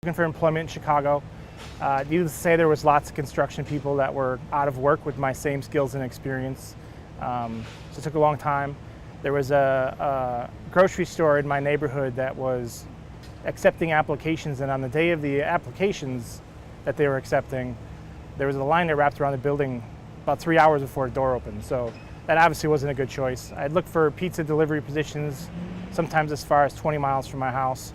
Looking for employment in Chicago. Needless to say, there was lots of construction people that were out of work with my same skills and experience. So it took a long time. There was a grocery store in my neighborhood that was accepting applications, and on the day of the applications that they were accepting, there was a line that wrapped around the building about 3 hours before the door opened. So that obviously wasn't a good choice. I'd looked for pizza delivery positions, sometimes as far as 20 miles from my house.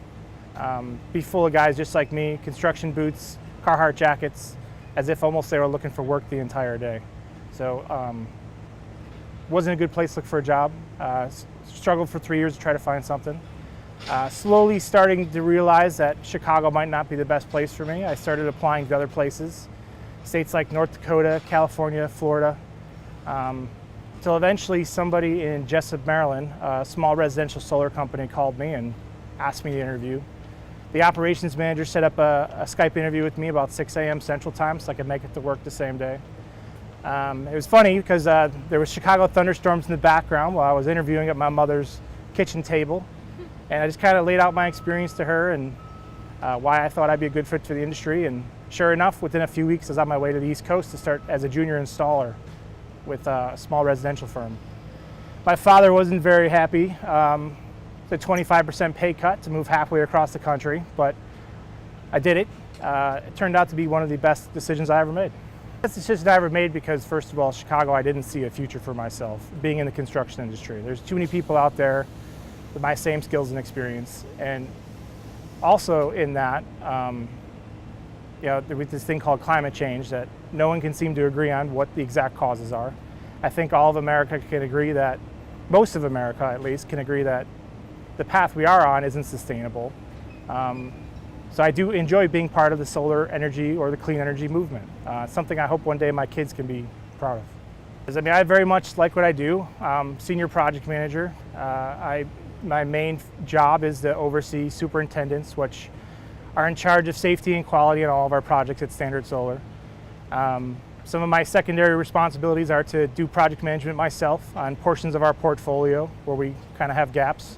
Be full of guys just like me, construction boots, Carhartt jackets, as if almost they were looking for work the entire day. So wasn't a good place to look for a job. Struggled for 3 years to try to find something. Slowly starting to realize that Chicago might not be the best place for me. I started applying to other places, states like North Dakota, California, Florida, till eventually somebody in Jessup, Maryland, a small residential solar company, called me and asked me to interview. The operations manager set up a Skype interview with me about 6 a.m. Central Time so I could make it to work the same day. It was funny because there was Chicago thunderstorms in the background while I was interviewing at my mother's kitchen table. And I just kind of laid out my experience to her and why I thought I'd be a good fit for the industry. And sure enough, within a few weeks, I was on my way to the East Coast to start as a junior installer with a small residential firm. My father wasn't very happy. The 25% pay cut to move halfway across the country, but I did it. It turned out to be one of the best decisions I ever made. Best decision I ever made because, first of all, Chicago, I didn't see a future for myself being in the construction industry. There's too many people out there with my same skills and experience. And also in that, with this thing called climate change that no one can seem to agree on what the exact causes are. I think all of America can agree that, most of America at least, can agree that the path we are on isn't sustainable. So I do enjoy being part of the solar energy or the clean energy movement. Something I hope one day my kids can be proud of. I very much like what I do. Senior project manager. My main job is to oversee superintendents, which are in charge of safety and quality in all of our projects at Standard Solar. Some of my secondary responsibilities are to do project management myself on portions of our portfolio where we kind of have gaps.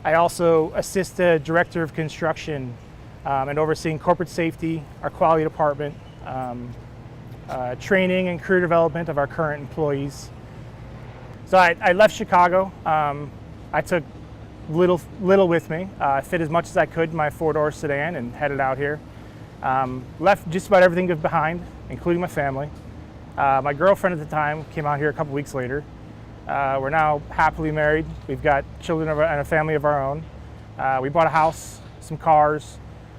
I also assist the director of construction in overseeing corporate safety, our quality department, training and career development of our current employees. So I left Chicago. I took little with me. I fit as much as I could in my four-door sedan and headed out here. Left just about everything behind, including my family. My girlfriend at the time came out here a couple weeks later. We're now happily married. We've got children and a family of our own. We bought a house, some cars,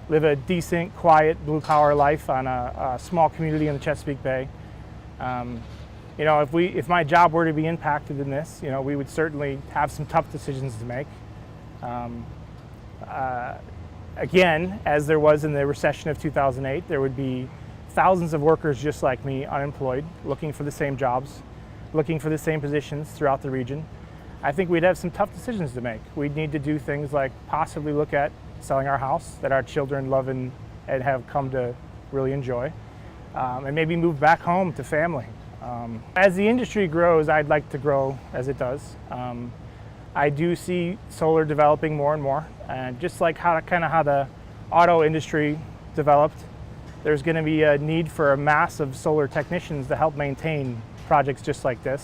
live a decent, quiet, blue-collar life on a small community in the Chesapeake Bay. If my job were to be impacted in this, we would certainly have some tough decisions to make. Again, as there was in the recession of 2008, there would be thousands of workers just like me, unemployed, looking for the same jobs, looking for the same positions throughout the region. I think we'd have some tough decisions to make. We'd need to do things like possibly look at selling our house that our children love and have come to really enjoy, and maybe move back home to family. As the industry grows, I'd like to grow as it does. I do see solar developing more and more, and just like how the auto industry developed, there's going to be a need for a mass of solar technicians to help maintain projects just like this.